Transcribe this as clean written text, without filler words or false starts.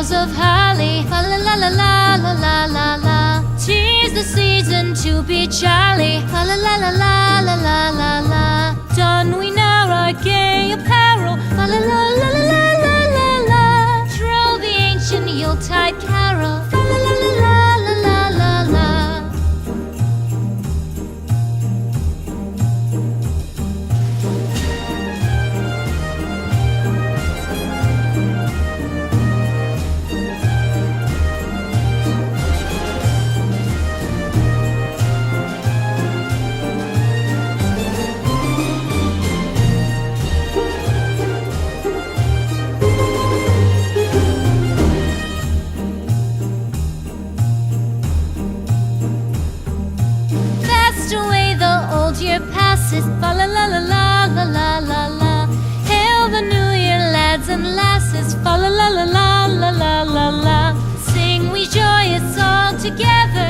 boughs of holly. Fa la la la la la la la la. 'Tis the season to be jolly. Fa la la la la la la la la. Don we now our gay apparel. Fa la la la la la la la la. Troll the ancient Yuletide carol. Fa la la la la la la la la. Year passes, fa la la la la la la la la. Hail the new year, lads and lasses, fa la la la la la la la la. Sing we joyous all together.